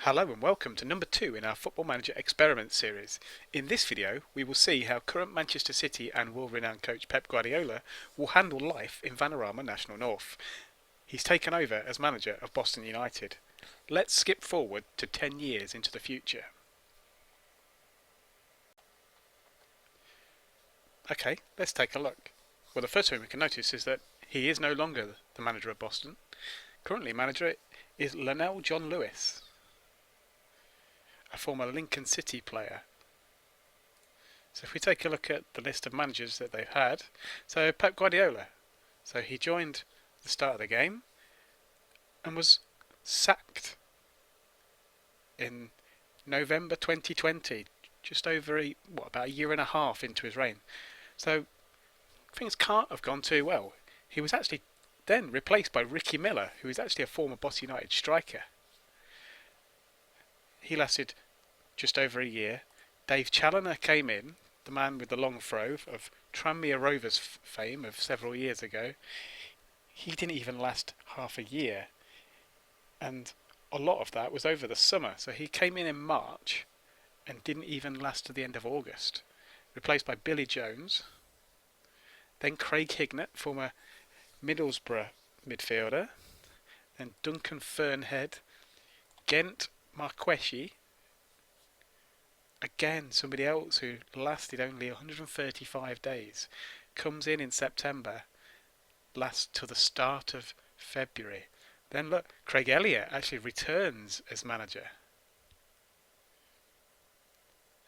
Hello and welcome to number 2 in our Football Manager Experiment series. In this video we will see how current Manchester City and world-renowned coach Pep Guardiola will handle life in Vanarama National North. He's taken over as manager of Boston United. Let's skip forward to 10 years into the future. Okay, let's take a look. Well, the first thing we can notice is that he is no longer the manager of Boston. Currently manager is Lionel John Lewis, a former Lincoln City player. So if we take a look at the list of managers that they've had, so Pep Guardiola, so he joined at the start of the game and was sacked in November 2020, just over about a year and a half into his reign. So things can't have gone too well. He was actually then replaced by Ricky Miller, who is actually a former Boston United striker. He lasted just over a year. Dave Challoner came in, the man with the long throw of Tranmere Rovers fame of several years ago. He didn't even last half a year, and a lot of that was over the summer. So he came in March and didn't even last to the end of August. Replaced by Billy Jones, then Craig Hignett, former Middlesbrough midfielder, then Duncan Fernhead, Gent Marqueschi, again somebody else who lasted only 135 days, comes in September, lasts to the start of February. Then look, Craig Elliott actually returns as manager,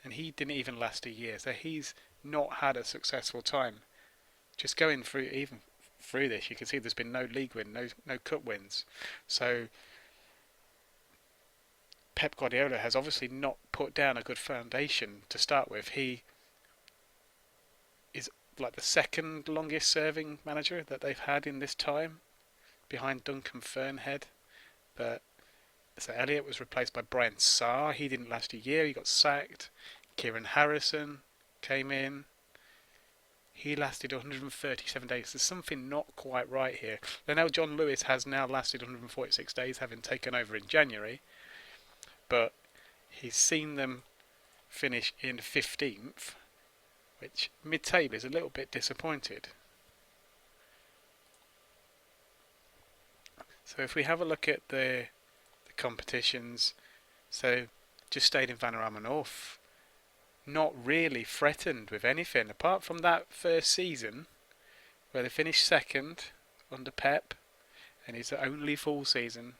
and he didn't even last a year, so he's not had a successful time. Just going through this, you can see there's been no league win, no cup wins. So Pep Guardiola has obviously not put down a good foundation to start with. He is like the second longest serving manager that they've had in this time, behind Duncan Fernhead. But so Elliott was replaced by Brian Sarr. He didn't last a year, he got sacked. Kieran Harrison came in. He lasted 137 days. There's something not quite right here. Lionel John Lewis has now lasted 146 days, having taken over in January. But he's seen them finish in 15th, which mid-table is a little bit disappointed. So if we have a look at the competitions, so just stayed in Vanarama North, not really threatened with anything apart from that first season where they finished second under Pep, and it's the only full season.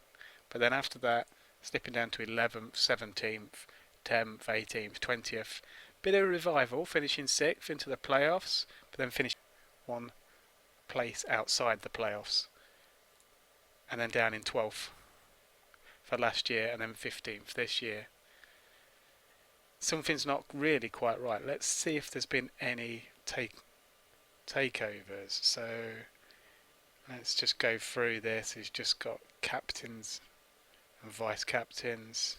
But then after that, slipping down to 11th, 17th, 10th, 18th, 20th. Bit of a revival, finishing 6th into the playoffs, but then finished one place outside the playoffs, and then down in 12th for last year, and then 15th this year. Something's not really quite right. Let's see if there's been any takeovers. So let's just go through this. He's just got captains and vice captains.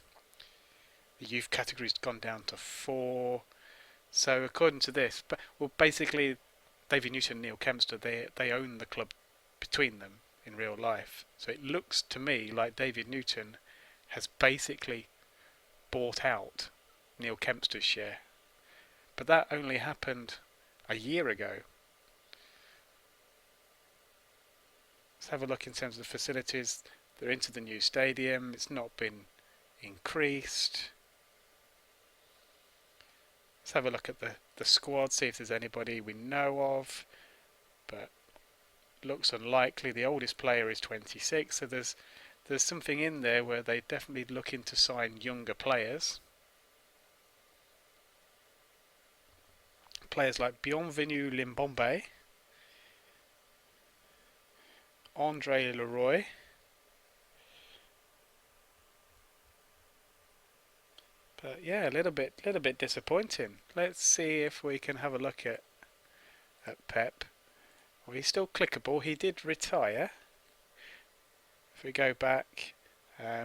The youth category's gone down to 4. So according to this, basically David Newton and Neil Kempster, they own the club between them in real life. So it looks to me like David Newton has basically bought out Neil Kempster's share, but that only happened a year ago. Let's have a look in terms of the facilities. They're into the new stadium. It's not been increased. Let's have a look at the squad, see if there's anybody we know of, but looks unlikely. The oldest player is 26, so there's something in there where they're definitely looking to sign younger players. Players like Bienvenu Limbombe, Andre Leroy, but yeah, a little bit disappointing. Let's see if we can have a look at Pep. Well, he's still clickable. He did retire. If we go back,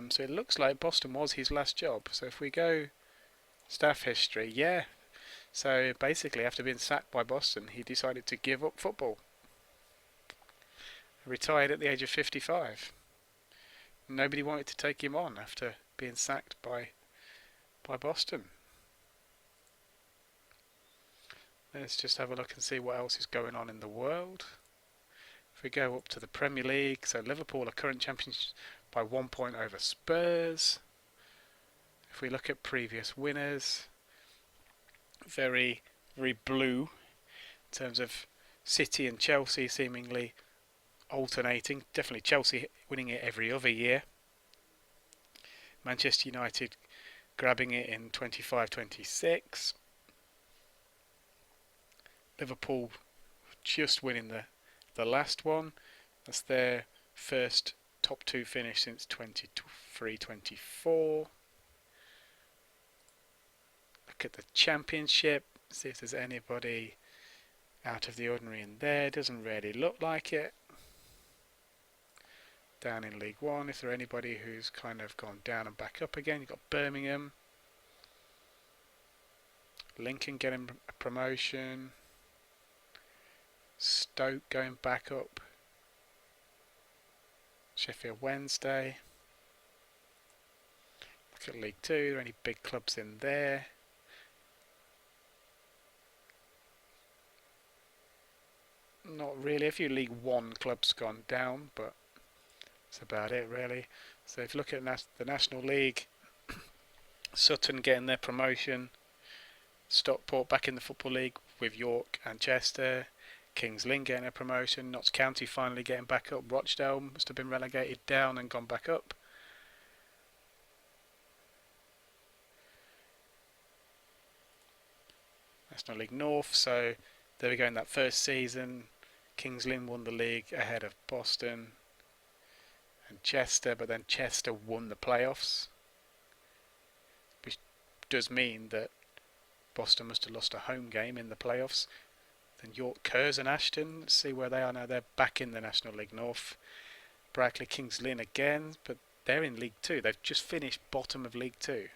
so it looks like Boston was his last job. So if we go staff history, yeah. So basically, after being sacked by Boston, he decided to give up football. Retired at the age of 55. Nobody wanted to take him on after being sacked by Boston. Let's just have a look and see what else is going on in the world. If we go up to the Premier League, so Liverpool are current champions by 1 point over Spurs. If we look at previous winners, very, very blue in terms of City and Chelsea seemingly alternating. Definitely Chelsea winning it every other year. Manchester United grabbing it in 25-26. Liverpool just winning the last one. That's their first top two finish since 23-24. Look at the Championship, see if there's anybody out of the ordinary in there. Doesn't really look like it. Down in League One, is there anybody who's kind of gone down and back up again? You've got Birmingham, Lincoln getting a promotion, Stoke going back up, Sheffield Wednesday. Look at League Two, are there any big clubs in there? Not really. A few League One clubs gone down, but that's about it really. So if you look at the National League, Sutton getting their promotion, Stockport back in the Football League with York and Chester, Kings Lynn getting a promotion, Notts County finally getting back up, Rochdale must have been relegated down and gone back up. National League North, so there we go in that first season. Kings Lynn won the league ahead of Boston and Chester, but then Chester won the playoffs, which does mean that Boston must have lost a home game in the playoffs. Then York, Kerrs and Ashton, let's see where they are now. They're back in the National League North. Brackley, Kings Lynn again, but they're in League 2. They've just finished bottom of League 2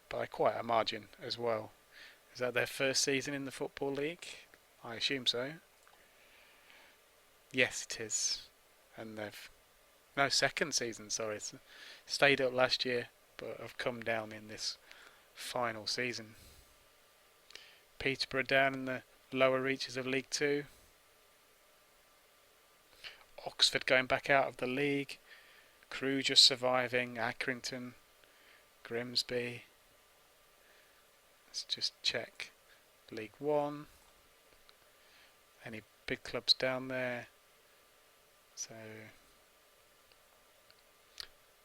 by quite a margin as well. Is that their first season in the Football League? I assume so. Yes, it is. And no, second season, sorry. It's stayed up last year, but have come down in this final season. Peterborough down in the lower reaches of League 2. Oxford going back out of the league. Crewe just surviving. Accrington, Grimsby. Let's just check League 1. Any big clubs down there? So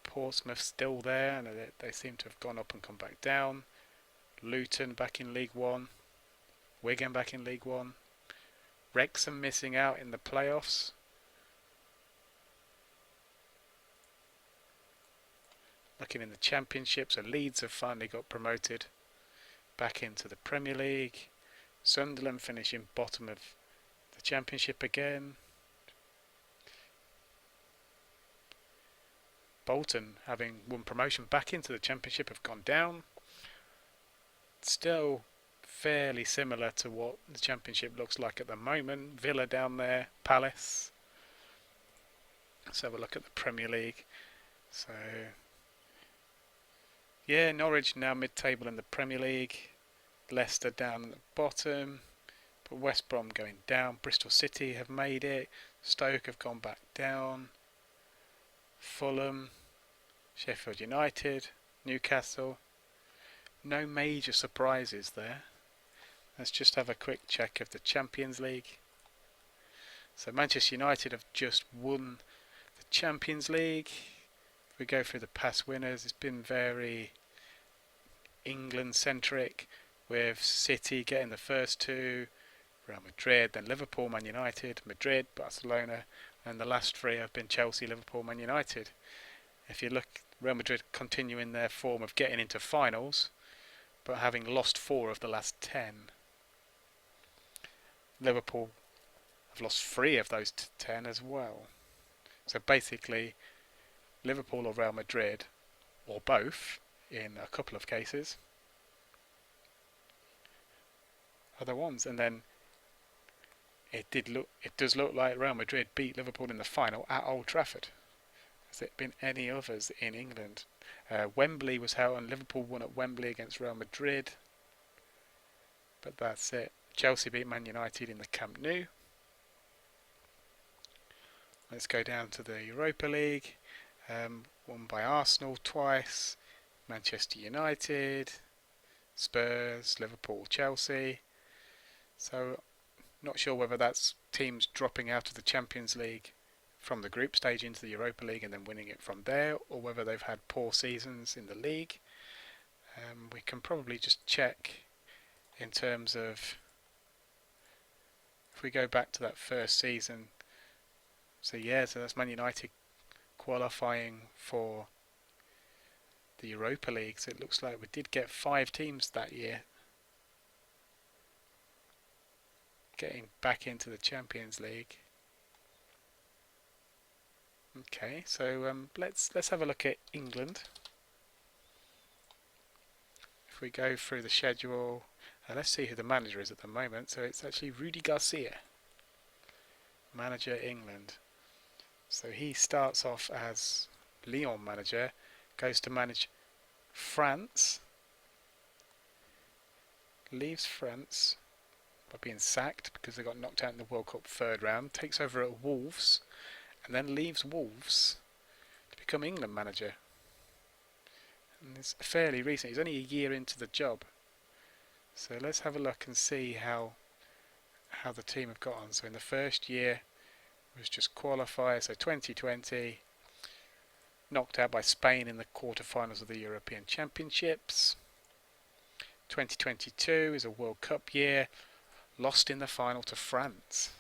Portsmouth still there, and they seem to have gone up and come back down. Luton back in League 1. Wigan back in League 1. Wrexham missing out in the playoffs. Looking in the Championship, so Leeds have finally got promoted back into the Premier League. Sunderland finishing bottom of the Championship again. Bolton, having won promotion back into the Championship, have gone down. Still fairly similar to what the Championship looks like at the moment. Villa down there, Palace. Let's have a look at the Premier League. So yeah, Norwich now mid-table in the Premier League. Leicester down at the bottom, but West Brom going down. Bristol City have made it. Stoke have gone back down. Fulham, Sheffield United, Newcastle. No major surprises there. Let's just have a quick check of the Champions League. So Manchester United have just won the Champions League. If we go through the past winners, it's been very England-centric, with City getting the first two, Real Madrid, then Liverpool, Man United, Madrid, Barcelona, and the last three have been Chelsea, Liverpool, Man United. If you look, Real Madrid continuing their form of getting into finals, but having lost 4 of the last 10. Liverpool have lost 3 of those 10 as well. So basically, Liverpool or Real Madrid, or both, in a couple of cases, are the ones. And then it does look like Real Madrid beat Liverpool in the final at Old Trafford, Has it been any others in England? Wembley was held and Liverpool won at Wembley against Real Madrid. But that's it. Chelsea beat Man United in the Camp Nou. Let's go down to the Europa League. Won by Arsenal twice. Manchester United. Spurs, Liverpool, Chelsea. So not sure whether that's teams dropping out of the Champions League from the group stage into the Europa League and then winning it from there, or whether they've had poor seasons in the league. We can probably just check in terms of, if we go back to that first season, so that's Man United qualifying for the Europa League. So it looks like we did get 5 teams that year getting back into the Champions League. Okay, so let's have a look at England. If we go through the schedule, let's see who the manager is at the moment. So it's actually Rudy Garcia, manager England. So he starts off as Lyon manager, goes to manage France, leaves France by being sacked because they got knocked out in the World Cup third round, takes over at Wolves, and then leaves Wolves to become England manager. And it's fairly recent. He's only a year into the job. So let's have a look and see how the team have got on. So in the first year it was just qualifier, so 2020, knocked out by Spain in the quarterfinals of the European Championships. 2022 is a World Cup year, lost in the final to France,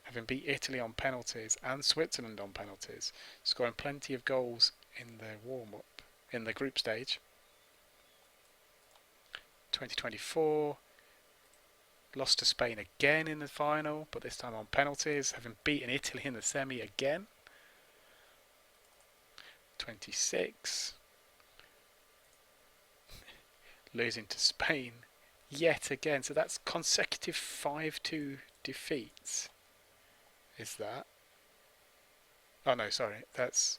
having beat Italy on penalties and Switzerland on penalties, scoring plenty of goals in the warm-up in the group stage. 2024, lost to Spain again in the final, but this time on penalties, having beaten Italy in the semi again. 26, losing to Spain yet again. So that's consecutive 5-2 defeats. Is that? Oh no, sorry. That's.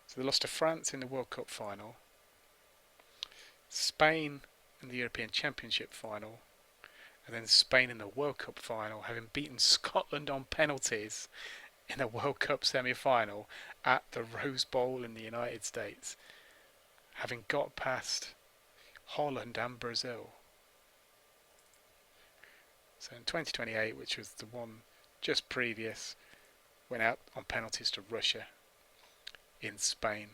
So they lost to France in the World Cup final, Spain in the European Championship final, and then Spain in the World Cup final, having beaten Scotland on penalties in a World Cup semi-final at the Rose Bowl in the United States, having got past Holland and Brazil. So in 2028, which was the one just previous, went out on penalties to Russia in Spain,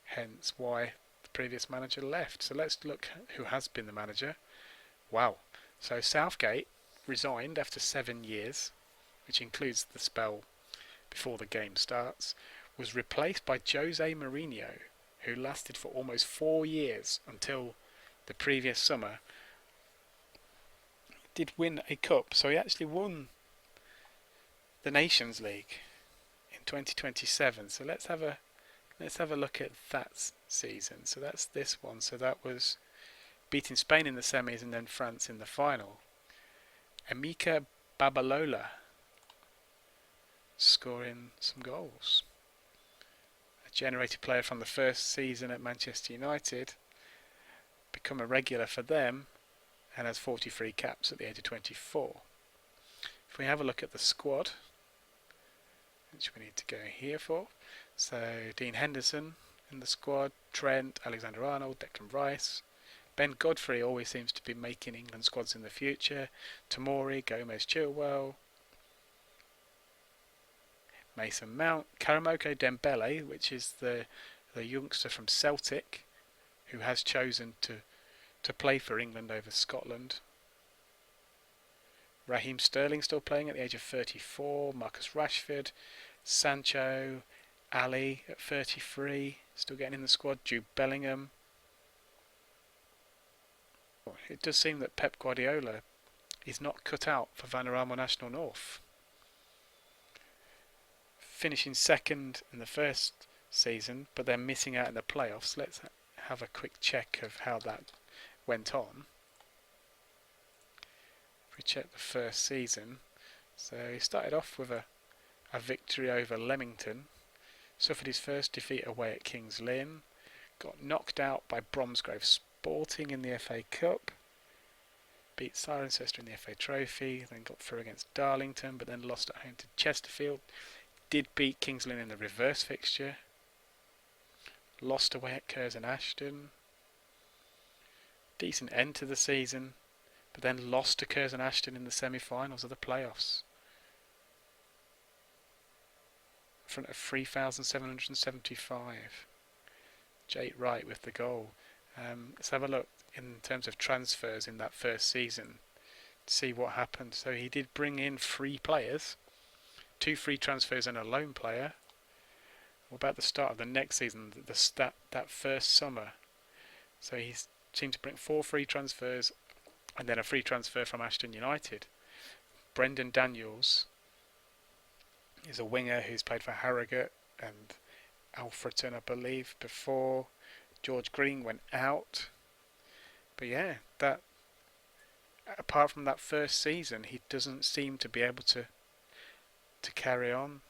hence why the previous manager left. So let's look who has been the manager. Wow. So Southgate resigned after 7 years, which includes the spell before the game starts, was replaced by Jose Mourinho, who lasted for almost 4 years until the previous summer. Did win a cup, so he actually won the Nations League in 2027. So let's have a look at that season. So that's this one. So that was beating Spain in the semis and then France in the final. Emeka Babalola scoring some goals. A generated player from the first season at Manchester United, become a regular for them, and has 43 caps at the age of 24. If we have a look at the squad, which we need to go here for, so Dean Henderson in the squad, Trent, Alexander-Arnold, Declan Rice, Ben Godfrey always seems to be making England squads in the future, Tomori, Gomez, Chilwell, Mason Mount, Karamoko Dembele, which is the youngster from Celtic, who has chosen to play for England over Scotland. Raheem Sterling still playing at the age of 34, Marcus Rashford, Sancho, Ali at 33, still getting in the squad, Jude Bellingham. It does seem that Pep Guardiola is not cut out for Vanarama National North. Finishing second in the first season, but they're missing out in the playoffs. Let's have a quick check of how that went on. If we check the first season, so he started off with a a victory over Leamington, suffered his first defeat away at Kings Lynn, got knocked out by Bromsgrove Sporting in the FA Cup, beat Cirencester in the FA Trophy, then got through against Darlington, but then lost at home to Chesterfield. Did beat Kings Lynn in the reverse fixture, lost away at Curzon Ashton. Decent end to the season, but then lost to Curzon Ashton in the semi-finals of the playoffs. In front of 3,775. Jake Wright with the goal. Let's have a look in terms of transfers in that first season to see what happened. So he did bring in 3 players, 2 free transfers and a loan player. What about the start of the next season, that first summer? So he seemed to bring 4 free transfers and then a free transfer from Ashton United. Brendan Daniels is a winger who's played for Harrogate and Alfreton, I believe, before. George Green went out. But yeah, that apart from that first season, he doesn't seem to be able to carry on,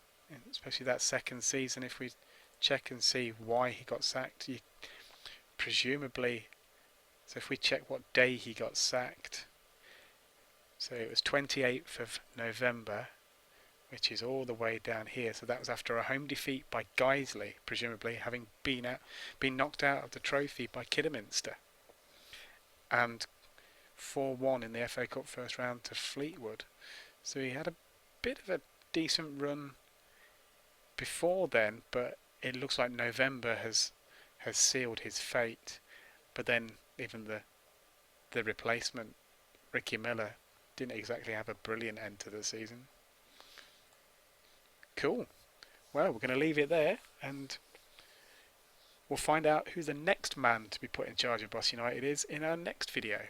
especially that second season. If we check and see why he got sacked, presumably, so if we check what day he got sacked, so it was 28th of November, which is all the way down here. So that was after a home defeat by Guiseley, presumably having been knocked out of the trophy by Kidderminster, and 4-1 in the FA Cup first round to Fleetwood. So he had a bit of a decent run before then, but it looks like November has sealed his fate. But then even the replacement, Ricky Miller, didn't exactly have a brilliant end to the season. Cool. Well, we're going to leave it there, and we'll find out who the next man to be put in charge of Boss United is in our next video.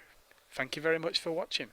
Thank you very much for watching.